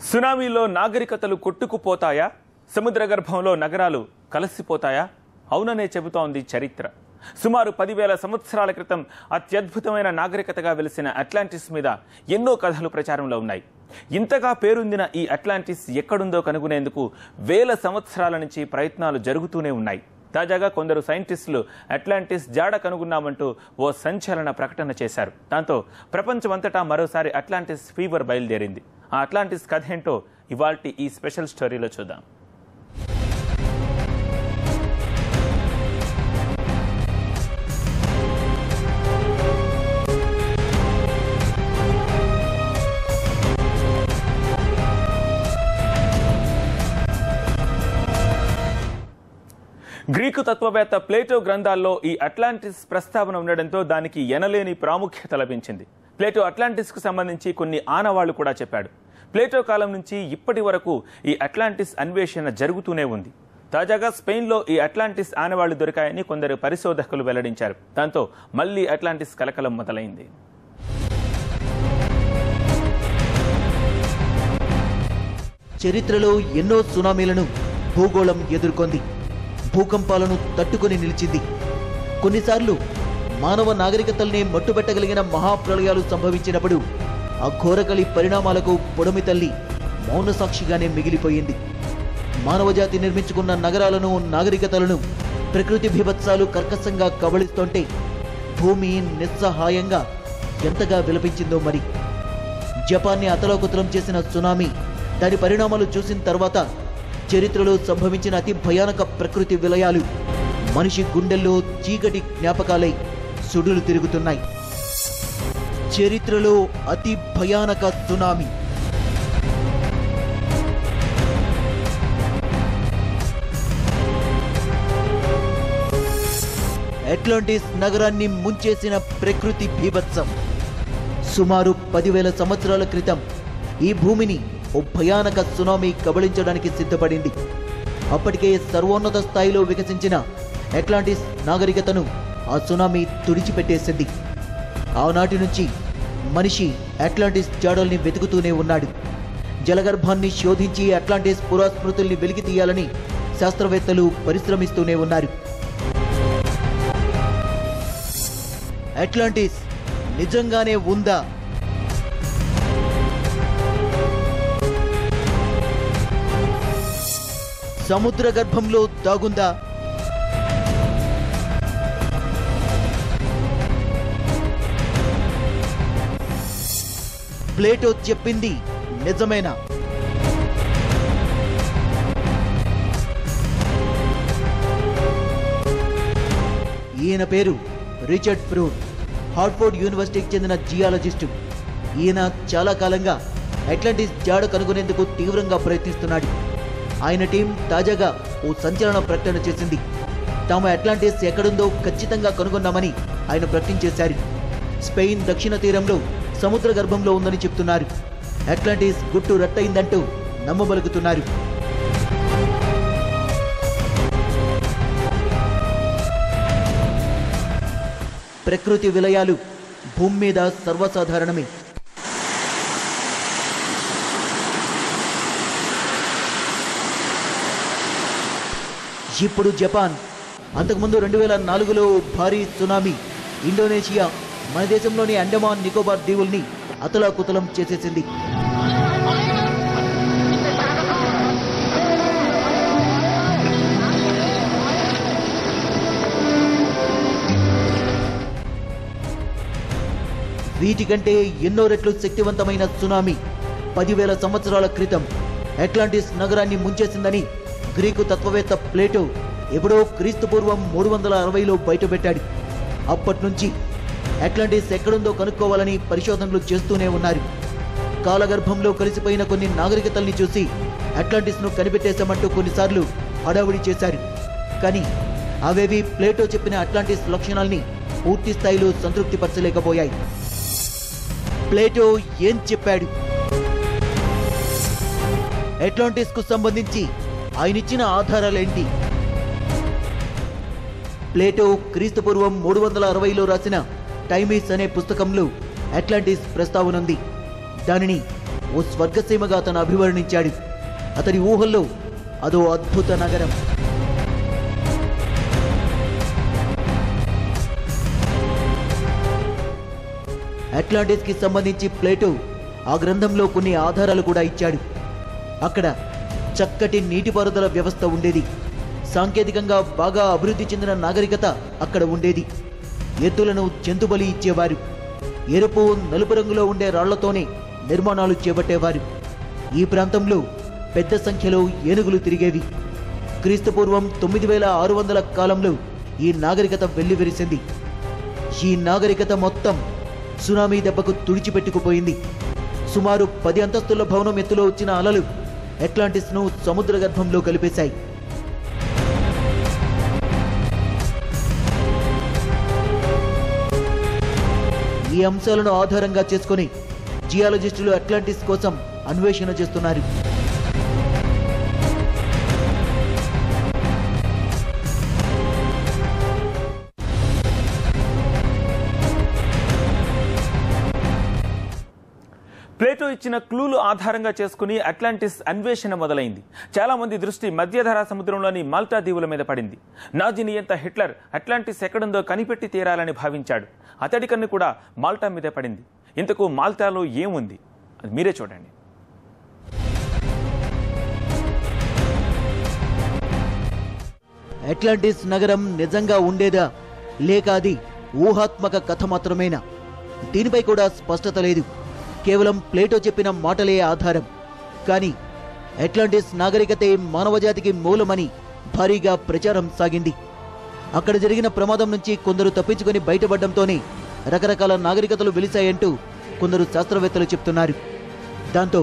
సునామీలో నాగరికతలు కొట్టుకుపోతాయా? సముద్ర గర్భంలో నగరాలు కలిసిపోతాయా? అవుననే చెబుతోంది చరిత్ర. సుమారు 10,000 సంవత్సరాల క్రితం అత్యద్భుతమైన నాగరికతగా వెలిసిన అట్లాంటిస్ మీద ఎన్నో కథలు ప్రచారంలో ఉన్నాయి. ఇంతగా పేరొందిన ఈ అట్లాంటిస్ ఎక్కడుందో కనుగొనేందుకు వేల సంవత్సరాల నుంచి ప్రయత్నాలు జరుగుతూనే ఉన్నాయి. తాజాగా కొందరు సైంటిస్టులు అట్లాంటిస్ జాడ కనుగొన్నామంటూ ఓ సంచలన ప్రకటన చేశారు. దాంతో ప్రపంచమంతటా మరోసారి అట్లాంటిస్ ఫీవర్ బయలుదేరింది. ఆ అట్లాంటిస్ కథ ఏంటో ఇవాల్టి ఈ స్పెషల్ స్టోరీలో చూద్దాం. గ్రీకు తత్వవేత్త ప్లేటో గ్రంథాల్లో ఈ అట్లాంటిస్ ప్రస్తావన ఉండడంతో దానికి ఎనలేని ప్రాముఖ్యత లభించింది. ప్లేటో అట్లాంటిస్కు సంబంధించి కొన్ని ఆనవాళ్లు కూడా చెప్పాడు. ప్లేటో కాలం నుంచి ఇప్పటి వరకు ఈ అట్లాంటిస్ అన్వేషణ జరుగుతూనే ఉంది. తాజాగా స్పెయిన్లో ఈ అట్లాంటిస్ ఆనవాళ్లు దొరికాయని కొందరు పరిశోధకులు వెల్లడించారు. దాంతో మళ్లీ అట్లాంటిస్ కలకలం మొదలైంది. చరిత్రలో ఎన్నో సునామీలను భూగోళం ఎదుర్కొంది. భూకంపాలను తట్టుకొని నిలిచింది. కొన్నిసార్లు మానవ నాగరికతల్ని మట్టుబెట్టగలిగిన మహాప్రళయాలు సంభవించినప్పుడు ఆ ఘోరకలి పరిణామాలకు పొడమి తల్లి మౌన సాక్షిగానే మిగిలిపోయింది. మానవజాతి నిర్మించుకున్న నగరాలను, నాగరికతలను ప్రకృతి బీభత్సాలు కర్కశంగా కబళిస్తుంటే భూమి నిస్సహాయంగా ఎంతగా విలపించిందో మరి. జపాన్ని అతలాకుతలం చేసిన సునామీ, దాని పరిణామాలు చూసిన తర్వాత చరిత్రలో సంభవించిన అతి భయానక ప్రకృతి విలయాలు మనిషి గుండెల్లో చీకటి జ్ఞాపకాలై సుడులు తిరుగుతున్నాయి. చరిత్రలో అతి భయానక సునామీ. అట్లాంటిస్ నగరాన్ని ముంచేసిన ప్రకృతి బీభత్సం. సుమారు 10,000 సంవత్సరాల క్రితం ఈ భూమిని ఓ భయానక సునామీ కబళించడానికి సిద్ధపడింది. అప్పటికే సర్వోన్నత స్థాయిలో వికసించిన అట్లాంటిస్ నాగరికతను ఆ సునామీ తుడిచిపెట్టేసింది. ఆనాటి నుంచి మనిషి అట్లాంటిస్ జాడల్ని వెతుకుతూనే ఉన్నాడు. జలగర్భాన్ని శోధించి అట్లాంటిస్ పురాస్మృతుల్ని వెలికి తీయాలని శాస్త్రవేత్తలు పరిశ్రమిస్తూనే ఉన్నారు. అట్లాంటిస్ నిజంగానే ఉందా? సముద్ర గర్భంలో దాగుందా? ప్లేటో చెప్పింది నిజమేనా? ఈయన పేరు రిచర్డ్ బ్రూన్. హార్ట్ఫోర్డ్ యూనివర్సిటీకి చెందిన జియాలజిస్టు. ఈయన చాలా కాలంగా అట్లాంటిస్ జాడ కనుగొనేందుకు తీవ్రంగా ప్రయత్నిస్తున్నాడు. ఆయన టీం తాజాగా ఓ సంచలన ప్రకటన చేసింది. తాము అట్లాంటిస్ ఎక్కడుందో ఖచ్చితంగా కనుగొన్నామని ఆయన ప్రకటించేశారు. స్పెయిన్ దక్షిణ తీరంలో సముద్ర గర్భంలో ఉందని చెప్తున్నారు. అట్లాంటిస్ గుట్టు రట్టయిందంటూ నమ్మబలుకుతున్నారు. ప్రకృతి విలయాలు భూమి మీద సర్వసాధారణమే. ఇప్పుడు జపాన్, అంతకుముందు 2004లో భారీ సునామీ ఇండోనేషియా, మన దేశంలోని అండమాన్ నికోబార్ దీవుల్ని అతలాకుతలం చేసేసింది. వీటికంటే ఎన్నో రెట్లు శక్తివంతమైన సునామీ 10,000 సంవత్సరాల క్రితం అట్లాంటిస్ నగరాన్ని ముంచేసిందని గ్రీకు తత్వవేత్త ప్లేటో ఎప్పుడో క్రీస్తుపూర్వం 360లో బయటపెట్టాడు. అప్పటి నుంచి అట్లాంటిస్ ఎక్కడుందో కనుక్కోవాలని పరిశోధనలు చేస్తూనే ఉన్నారు. కాలగర్భంలో కలిసిపోయిన కొన్ని నాగరికతల్ని చూసి అట్లాంటిస్ను కనిపెట్టేశామంటూ కొన్నిసార్లు హడావుడి చేశారు. కానీ అవేవి ప్లేటో చెప్పిన అట్లాంటిస్ లక్షణాల్ని పూర్తి స్థాయిలో సంతృప్తిపరచలేకపోయాయి. ప్లేటో ఏం చెప్పాడు? అట్లాంటిస్కు సంబంధించి ఆయనిచ్చిన ఆధారాలేంటి? ప్లేటో క్రీస్తుపూర్వం 360లో రాసిన టైమీస్ అనే పుస్తకంలో అట్లాంటిస్ ప్రస్తావన ఉంది. దానిని ఓ స్వర్గసీమగా అతను అభివర్ణించాడు. అతని ఊహల్లో అదో అద్భుత నగరం. అట్లాంటిస్ కి సంబంధించి ప్లేటో ఆ గ్రంథంలో కొన్ని ఆధారాలు కూడా ఇచ్చాడు. అక్కడ చక్కటి నీటిపారుదల వ్యవస్థ ఉండేది. సాంకేతికంగా బాగా అభివృద్ధి చెందిన నాగరికత అక్కడ ఉండేది. ఎద్దులను జంతుబలి ఇచ్చేవారు. ఎరుపు నలుపు రంగులో ఉండే రాళ్లతోనే నిర్మాణాలు చేపట్టేవారు. ఈ ప్రాంతంలో పెద్ద సంఖ్యలో ఏనుగులు తిరిగేవి. క్రీస్తుపూర్వం 9600 కాలంలో ఈ నాగరికత వెల్లివిరిసింది. ఈ నాగరికత మొత్తం సునామీ దెబ్బకు తుడిచిపెట్టుకుపోయింది. సుమారు 10 అంతస్తుల భవనం ఎత్తులో వచ్చిన అలలు అట్లాంటిస్ను సముద్ర గర్భంలో కలిపేశాయి. ఈ అంశాలను ఆధారంగా చేసుకుని జియాలజిస్టులు అట్లాంటిస్ కోసం అన్వేషణ చేస్తున్నారు. ప్లేటో ఇచ్చిన క్లూలు ఆధారంగా చేసుకుని అట్లాంటిస్ అన్వేషణ మొదలైంది. చాలా మంది దృష్టి మధ్యధరా సముద్రంలోని మాల్టా దీవుల మీద పడింది. నాజీ నియంత హిట్లర్ అట్లాంటిస్ ఎక్కడుందో కనిపెట్టి తీరాలని భావించాడు. అతడి కన్ను కూడా మాల్టా మీదే పడింది. ఇంతకు మాల్టాలో ఏముంది అది మీరే చూడండి. అట్లాంటిస్ నగరం నిజంగా ఉండేదా లేక అది ఊహాత్మక కథ మాత్రమేనా? దీనిపై కూడా స్పష్టత లేదు. కేవలం ప్లేటో చెప్పిన మాటలే ఆధారం. కానీ అట్లాంటిస్ నాగరికతే మానవజాతికి మూలమని భారీగా ప్రచారం సాగింది. అక్కడ జరిగిన ప్రమాదం నుంచి కొందరు తప్పించుకొని బయటపడడంతోనే రకరకాల నాగరికతలు వెలిశాయంటూ కొందరు శాస్త్రవేత్తలు చెప్తున్నారు. దాంతో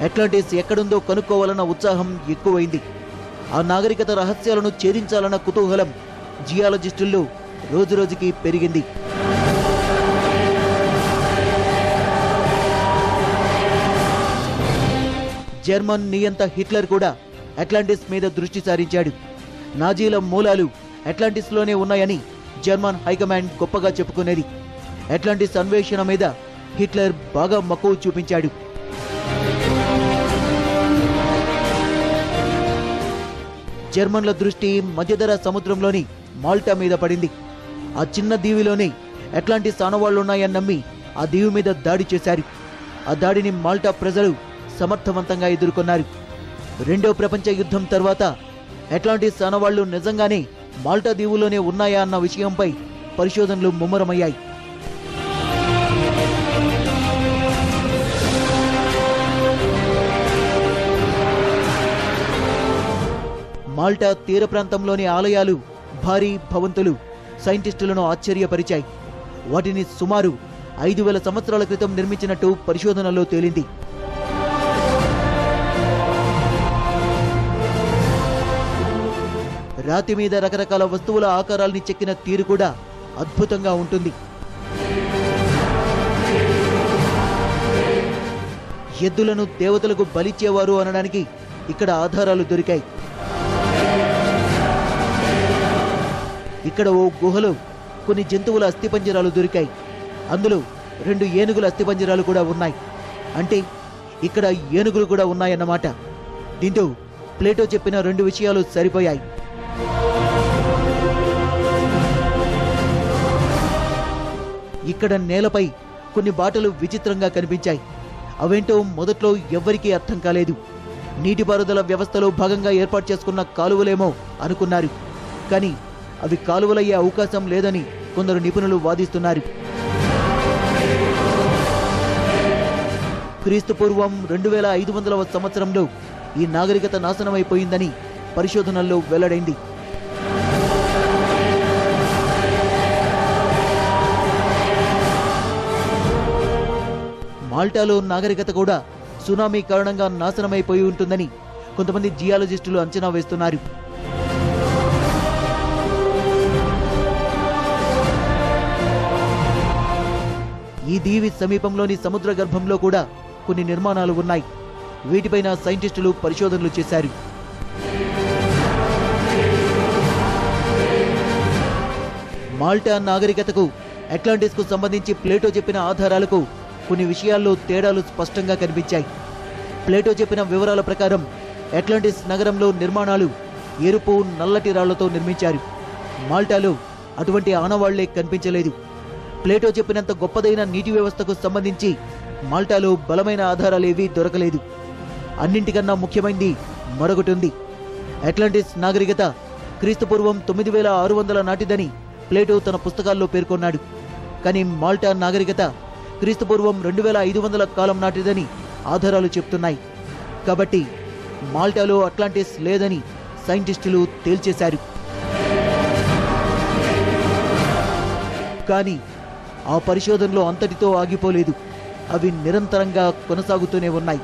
అట్లాంటిస్ ఎక్కడుందో కనుక్కోవాలన్న ఉత్సాహం ఎక్కువైంది. ఆ నాగరికత రహస్యాలను ఛేదించాలన్న కుతూహలం జియాలజిస్టుల్లో రోజురోజుకి పెరిగింది. జర్మన్ నియంత హిట్లర్ కూడా అట్లాంటిస్ మీద దృష్టి సారించాడు. నాజీల మూలాలు అట్లాంటిస్లోనే ఉన్నాయని జర్మన్ హైకమాండ్ గొప్పగా చెప్పుకునేది. అట్లాంటిస్ అన్వేషణ మీద హిట్లర్ బాగా మక్కువ చూపించాడు. జర్మన్ల దృష్టి మధ్యధరా సముద్రంలోని మాల్టా మీద పడింది. ఆ చిన్న దీవిలోనే అట్లాంటిస్ ఆనవాళ్లున్నాయని నమ్మి ఆ దీవి మీద దాడి చేశారు. ఆ దాడిని మాల్టా ప్రజలు సమర్థవంతంగా ఎదుర్కొన్నారు. రెండో ప్రపంచ యుద్ధం తర్వాత అట్లాంటిస్ ఆనవాళ్లు నిజంగానే మాల్టా దీవులోనే ఉన్నాయా అన్న విషయంపై పరిశోధనలు ముమ్మరమయ్యాయి. మాల్టా తీర ప్రాంతంలోని ఆలయాలు, భారీ భవంతులు సైంటిస్టులను ఆశ్చర్యపరిచాయి. వాటిని సుమారు 5000 సంవత్సరాల క్రితం నిర్మించినట్టు పరిశోధనలో తేలింది. రాతి మీద రకరకాల వస్తువుల ఆకారాల్ని చెక్కిన తీరు కూడా అద్భుతంగా ఉంటుంది. ఎద్దులను దేవతలకు బలిచ్చేవారు అనడానికి ఇక్కడ ఆధారాలు దొరికాయి. ఇక్కడ ఓ గుహలో కొన్ని జంతువుల అస్థిపంజరాలు దొరికాయి. అందులో 2 ఏనుగుల అస్థిపంజరాలు కూడా ఉన్నాయి. అంటే ఇక్కడ ఏనుగులు కూడా ఉన్నాయన్నమాట. దీంతో ప్లేటో చెప్పిన 2 విషయాలు సరిపోయాయి. ఇక్కడ నేలపై కొన్ని బాటలు విచిత్రంగా కనిపించాయి. అవేంటో మొదట్లో ఎవ్వరికీ అర్థం కాలేదు. నీటిపారుదల వ్యవస్థలో భాగంగా ఏర్పాటు చేసుకున్న కాలువలేమో అనుకున్నారు. కానీ అవి కాలువలయ్యే అవకాశం లేదని కొందరు నిపుణులు వాదిస్తున్నారు. క్రీస్తుపూర్వం 2500వ సంవత్సరంలో ఈ నాగరికత నాశనమైపోయిందని పరిశోధనల్లో వెల్లడైంది. మాల్టాలో నాగరికత కూడా సునామీ కారణంగా నాశనమైపోయి ఉంటుందని కొంతమంది జియాలజిస్టులు అంచనా వేస్తున్నారు. ఈ దీవి సమీపంలోని సముద్ర గర్భంలో కూడా కొన్ని నిర్మాణాలు ఉన్నాయి. వీటిపైన సైంటిస్టులు పరిశోధనలు చేశారు. మాల్టా నాగరికతకు అట్లాంటిస్కు సంబంధించి ప్లేటో చెప్పిన ఆధారాలకు కొన్ని విషయాల్లో తేడాలు స్పష్టంగా కనిపించాయి. ప్లేటో చెప్పిన వివరాల ప్రకారం అట్లాంటిస్ నగరంలో నిర్మాణాలు ఎరుపు నల్లటి రాళ్లతో నిర్మించారు. మాల్టాలో అటువంటి ఆనవాళ్లే కనిపించలేదు. ప్లేటో చెప్పినంత గొప్పదైన నీటి వ్యవస్థకు సంబంధించి మాల్టాలో బలమైన ఆధారాలేవీ దొరకలేదు. అన్నింటికన్నా ముఖ్యమైనది మరొకటి ఉంది. అట్లాంటిస్ నాగరికత క్రీస్తుపూర్వం 9600 నాటిదని ప్లేటో తన పుస్తకాల్లో పేర్కొన్నాడు. కానీ మాల్టా నాగరికత క్రీస్తుపూర్వం 2500 కాలం నాటిదని ఆధారాలు చెప్తున్నాయి. కాబట్టి మాల్టాలో అట్లాంటిస్ లేదని సైంటిస్టులు తేల్చేశారు. కానీ ఆ పరిశోధనలో అంతటితో ఆగిపోలేదు. అవి నిరంతరంగా కొనసాగుతూనే ఉన్నాయి.